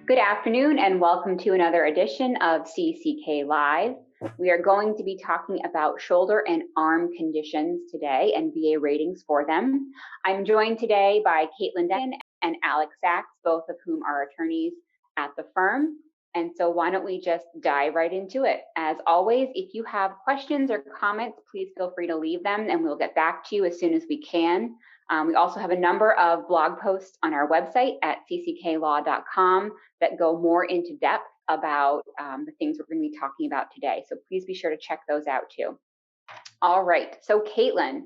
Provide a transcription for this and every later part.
Good afternoon and welcome to another edition of CCK Live. We are going to be talking about shoulder and arm conditions today and VA ratings for them. I'm joined today by Caitlin Denton and Alex Sachs, both of whom are attorneys at the firm. And so why don't we just dive right into it. As always, if you have questions or comments, please feel free to leave them and we'll get back to you as soon as we can. We also have a number of blog posts on our website at ccklaw.com that go more into depth about the things we're going to be talking about today. So please be sure to check those out too. All right, so Caitlin,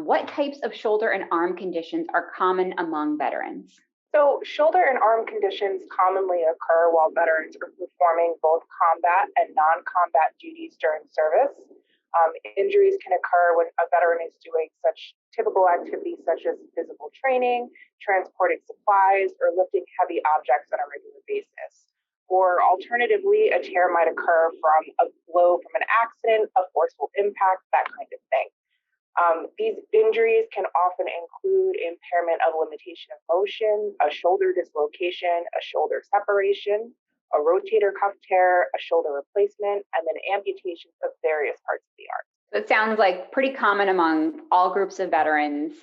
what types of shoulder and arm conditions are common among veterans? So shoulder and arm conditions commonly occur while veterans are performing both combat and non-combat duties during service. Injuries can occur when a veteran is doing such typical activities such as physical training, transporting supplies, or lifting heavy objects on a regular basis. Or alternatively, a tear might occur from a blow from an accident, a forceful impact, that kind of thing. These injuries can often include impairment of limitation of motion, a shoulder dislocation, a shoulder separation, a rotator cuff tear, a shoulder replacement, and then amputations of various parts of the arm. So it sounds like pretty common among all groups of veterans.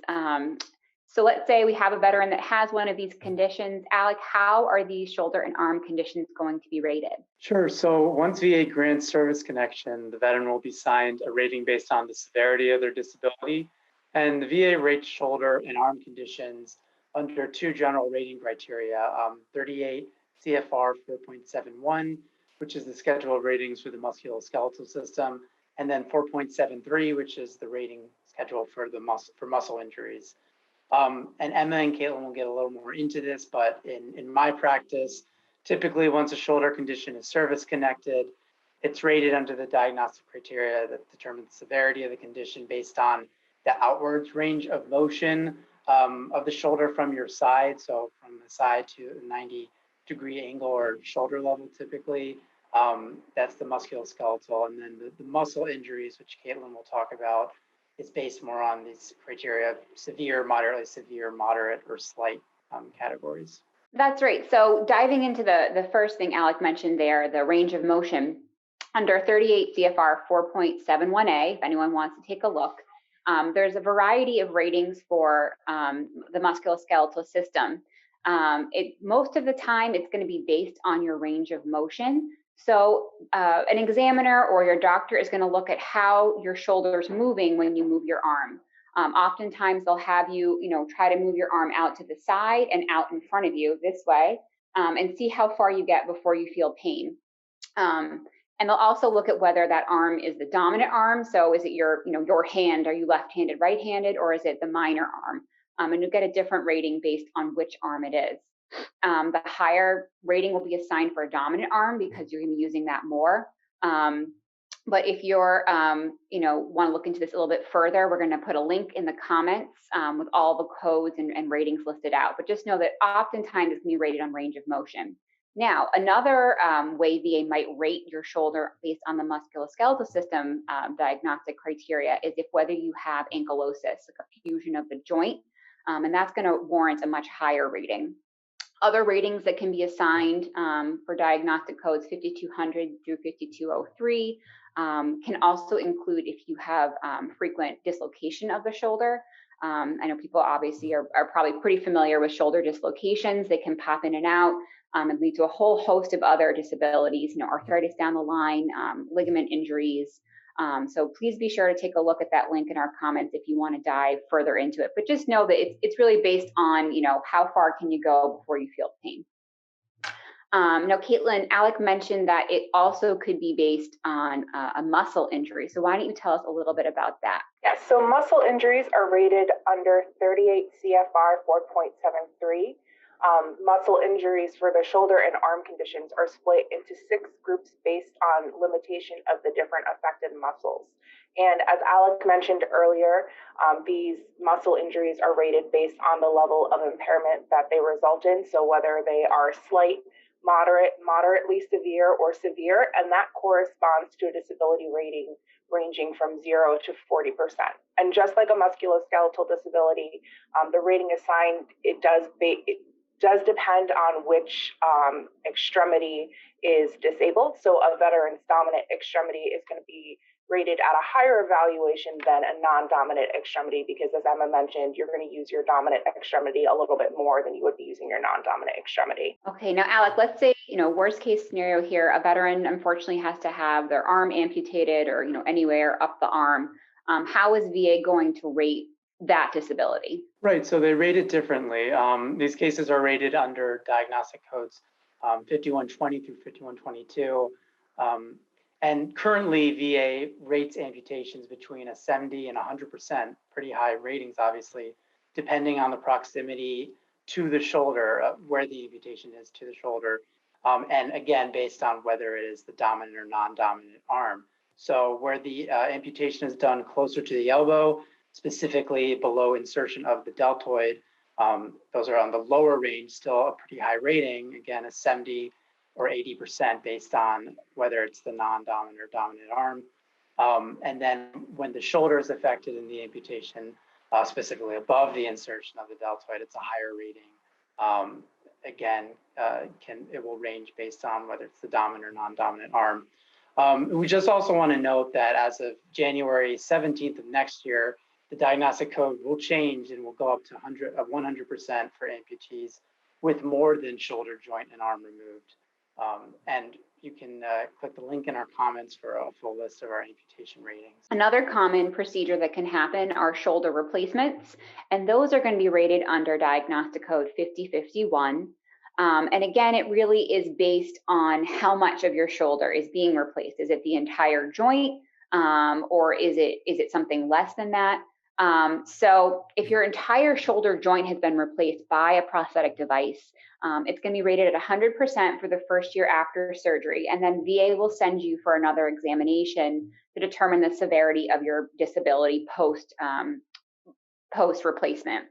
So let's say we have a veteran that has one of these conditions. Alec, how are these shoulder and arm conditions going to be rated? Sure. So once VA grants service connection, the veteran will be assigned a rating based on the severity of their disability. And the VA rates shoulder and arm conditions under two general rating criteria, 38 CFR 4.71, which is the schedule of ratings for the musculoskeletal system, and then 4.73, which is the rating schedule for the muscle injuries. And Emma and Caitlin will get a little more into this, but in my practice, typically once a shoulder condition is service connected, it's rated under the diagnostic criteria that determines the severity of the condition based on the outwards range of motion of the shoulder from your side. So from the side to a 90-degree angle or shoulder level typically. That's the musculoskeletal. And then the muscle injuries, which Caitlin will talk about, is based more on these criteria of severe, moderately severe, moderate, or slight categories. That's right. So diving into the first thing Alec mentioned there, the range of motion, under 38 CFR 4.71A, if anyone wants to take a look, there's a variety of ratings for the musculoskeletal system. Most of the time, it's going to be based on your range of motion. So an examiner or your doctor is going to look at how your shoulder is moving when you move your arm. Oftentimes, they'll have you, try to move your arm out to the side and out in front of you this way, and see how far you get before you feel pain. And they'll also look at whether that arm is the dominant arm. So is it your hand? Are you left-handed, right-handed, or is it the minor arm? And you'll get a different rating based on which arm it is. The higher rating will be assigned for a dominant arm because you're going to be using that more. But if you're, want to look into this a little bit further, we're going to put a link in the comments with all the codes and ratings listed out. But just know that oftentimes it's going to be rated on range of motion. Now, another way VA might rate your shoulder based on the musculoskeletal system diagnostic criteria is if whether you have ankylosis, like a fusion of the joint, and that's going to warrant a much higher rating. Other ratings that can be assigned for diagnostic codes 5200 through 5203 can also include if you have frequent dislocation of the shoulder. I know people obviously are probably pretty familiar with shoulder dislocations. They can pop in and out and lead to a whole host of other disabilities, arthritis down the line, ligament injuries. So please be sure to take a look at that link in our comments if you want to dive further into it. But just know that it's really based on, how far can you go before you feel pain. Now, Caitlin, Alec mentioned that it also could be based on a muscle injury. So why don't you tell us a little bit about that? Yes, so muscle injuries are rated under 38 CFR 4.73. Muscle injuries for the shoulder and arm conditions are split into 6 groups based on limitation of the different affected muscles. And as Alec mentioned earlier, these muscle injuries are rated based on the level of impairment that they result in. So whether they are slight, moderate, moderately severe, or severe, and that corresponds to a disability rating ranging from 0 to 40%. And just like a musculoskeletal disability, the rating assigned, it does depend on which extremity is disabled. So a veteran's dominant extremity is going to be rated at a higher evaluation than a non-dominant extremity, because as Emma mentioned, you're going to use your dominant extremity a little bit more than you would be using your non-dominant extremity. Okay, now Alec, let's say, worst case scenario here, a veteran unfortunately has to have their arm amputated or, anywhere up the arm. How is VA going to rate that disability? Right, so they rate it differently. These cases are rated under diagnostic codes 5120 through 5122. And currently, VA rates amputations between a 70 and 100%, pretty high ratings, obviously, depending on the proximity to the shoulder, where the amputation is to the shoulder. And again, based on whether it is the dominant or non-dominant arm. So where the amputation is done closer to the elbow, specifically below insertion of the deltoid, those are on the lower range, still a pretty high rating, again, a 70 or 80% based on whether it's the non-dominant or dominant arm. And then when the shoulder is affected in the amputation, specifically above the insertion of the deltoid, it's a higher rating. Again, it will range based on whether it's the dominant or non-dominant arm. We just also want to note that as of January 17th of next year, the diagnostic code will change and will go up to 100% for amputees with more than shoulder joint and arm removed. And you can click the link in our comments for a full list of our amputation ratings. Another common procedure that can happen are shoulder replacements, and those are going to be rated under diagnostic code 5051. And again, it really is based on how much of your shoulder is being replaced. Is it the entire joint, or is it something less than that? So if your entire shoulder joint has been replaced by a prosthetic device, it's going to be rated at 100% for the first year after surgery, and then VA will send you for another examination to determine the severity of your disability post replacement.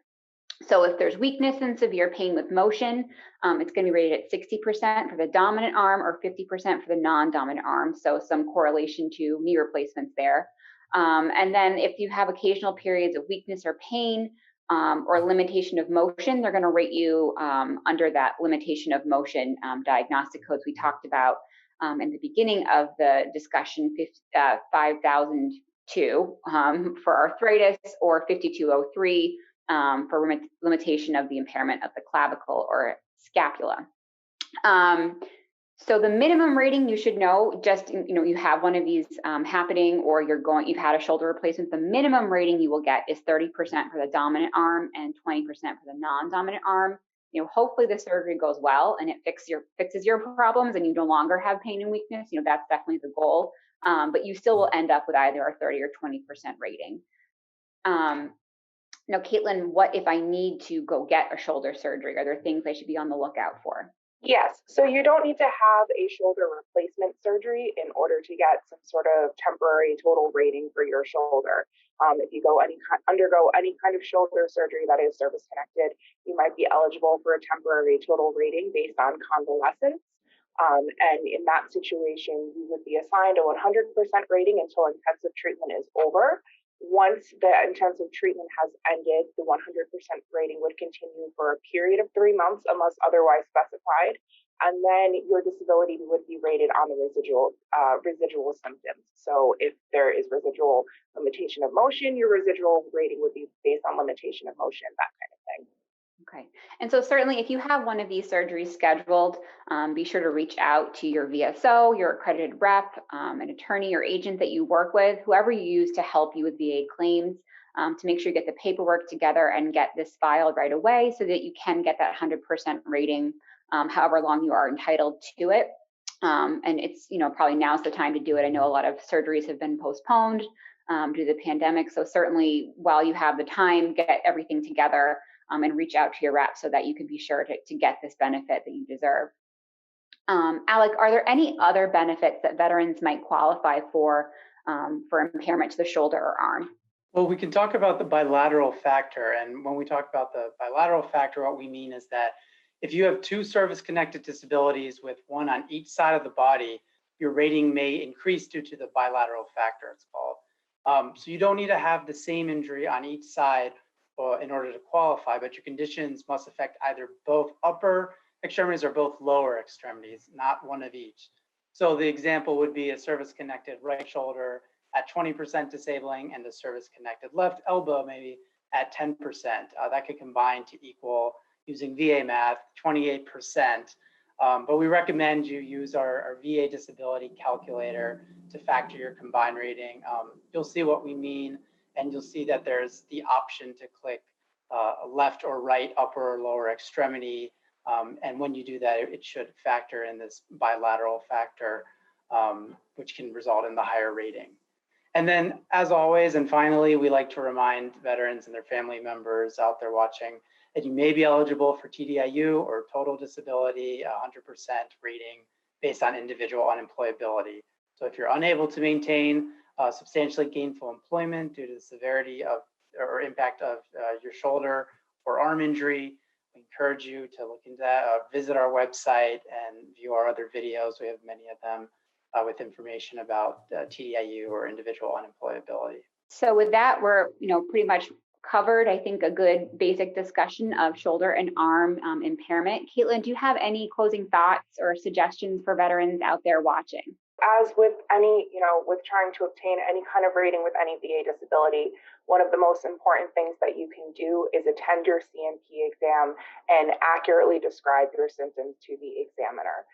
So if there's weakness and severe pain with motion, it's going to be rated at 60% for the dominant arm or 50% for the non-dominant arm. So some correlation to knee replacements there. And then if you have occasional periods of weakness or pain or limitation of motion, they're going to rate you under that limitation of motion diagnostic codes we talked about in the beginning of the discussion, 5002 for arthritis, or 5203 for limitation of the impairment of the clavicle or scapula. So the minimum rating, you should know, just, you have one of these happening, or you've had a shoulder replacement, the minimum rating you will get is 30% for the dominant arm and 20% for the non-dominant arm. Hopefully the surgery goes well and it fixes your problems and you no longer have pain and weakness. That's definitely the goal. But you still will end up with either a 30 or 20% rating. Now, Caitlin, what if I need to go get a shoulder surgery? Are there things I should be on the lookout for? Yes, so you don't need to have a shoulder replacement surgery in order to get some sort of temporary total rating for your shoulder. If you undergo any kind of shoulder surgery that is service connected, you might be eligible for a temporary total rating based on convalescence. And in that situation, you would be assigned a 100% rating until intensive treatment is over. Once the intensive treatment has ended, the 100% rating would continue for a period of 3 months unless otherwise specified. And then your disability would be rated on the residual symptoms. So if there is residual limitation of motion, your residual rating would be based on limitation of motion, that kind of thing. Okay. And so certainly if you have one of these surgeries scheduled, be sure to reach out to your VSO, your accredited rep, an attorney or agent that you work with, whoever you use to help you with VA claims, to make sure you get the paperwork together and get this filed right away so that you can get that 100% rating, however long you are entitled to it. And it's, probably now's the time to do it. I know a lot of surgeries have been postponed due to the pandemic. So certainly while you have the time, get everything together and reach out to your rep so that you can be sure to get this benefit that you deserve. Alec, are there any other benefits that veterans might qualify for impairment to the shoulder or arm? Well, we can talk about the bilateral factor. And when we talk about the bilateral factor, what we mean is that if you have two service-connected disabilities with one on each side of the body, your rating may increase due to the bilateral factor, it's called. So you don't need to have the same injury on each side in order to qualify, but your conditions must affect either both upper extremities or both lower extremities, not one of each. So the example would be a service-connected right shoulder at 20% disabling and a service-connected left elbow maybe at 10%. That could combine to equal, using VA math, 28%. But we recommend you use our VA disability calculator to factor your combined rating. You'll see what we mean, and you'll see that there's the option to click left or right, upper or lower extremity. And when you do that, it should factor in this bilateral factor, which can result in the higher rating. And then, as always, and finally, we like to remind veterans and their family members out there watching that you may be eligible for TDIU or total disability, 100% rating based on individual unemployability. So if you're unable to maintain substantially gainful employment due to the severity of or impact of your shoulder or arm injury, we encourage you to look into that, visit our website and view our other videos. We have many of them with information about TDIU or individual unemployability. So with that, we're pretty much covered, I think, a good basic discussion of shoulder and arm impairment. Caitlin, do you have any closing thoughts or suggestions for veterans out there watching? As with any, with trying to obtain any kind of rating with any VA disability, one of the most important things that you can do is attend your C&P exam and accurately describe your symptoms to the examiner.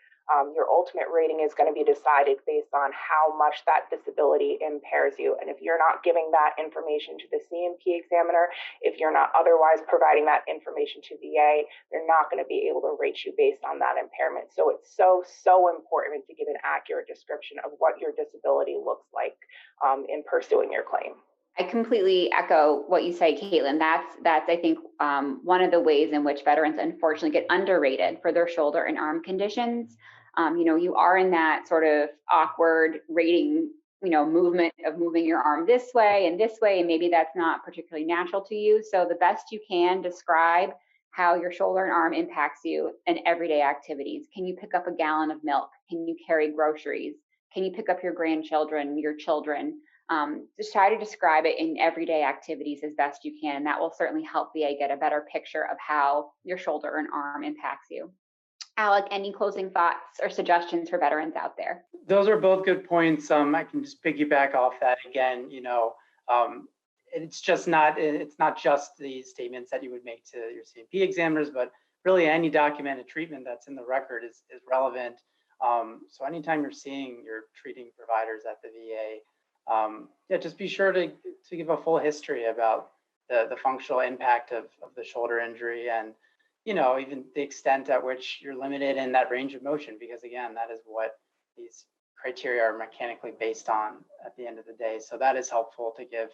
Your ultimate rating is going to be decided based on how much that disability impairs you. And if you're not giving that information to the C&P examiner, if you're not otherwise providing that information to VA, they're not going to be able to rate you based on that impairment. So it's so important to give an accurate description of what your disability looks like in pursuing your claim. I completely echo what you say, Caitlin. That's I think one of the ways in which veterans unfortunately get underrated for their shoulder and arm conditions. You are in that sort of awkward rating, movement of moving your arm this way, and maybe that's not particularly natural to you. So the best you can describe how your shoulder and arm impacts you in everyday activities. Can you pick up a gallon of milk? Can you carry groceries? Can you pick up your grandchildren, your children? Just try to describe it in everyday activities as best you can. And that will certainly help VA get a better picture of how your shoulder and arm impacts you. Alec, any closing thoughts or suggestions for veterans out there? Those are both good points. I can just piggyback off that again. It's not just the statements that you would make to your C&P examiners, but really any documented treatment that's in the record is relevant. So anytime you're seeing your treating providers at the VA, just be sure to give a full history about the functional impact of the shoulder injury and even the extent at which you're limited in that range of motion, because again, that is what these criteria are mechanically based on at the end of the day. So that is helpful to give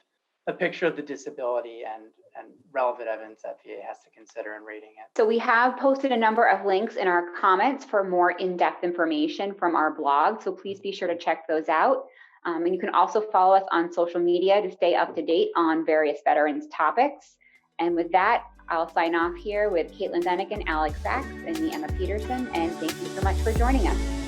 a picture of the disability and relevant evidence that VA has to consider in rating it. So we have posted a number of links in our comments for more in-depth information from our blog. So please be sure to check those out. And you can also follow us on social media to stay up to date on various veterans topics. And with that, I'll sign off here with Caitlin Denick and Alex Sachs and me, Emma Peterson, and thank you so much for joining us.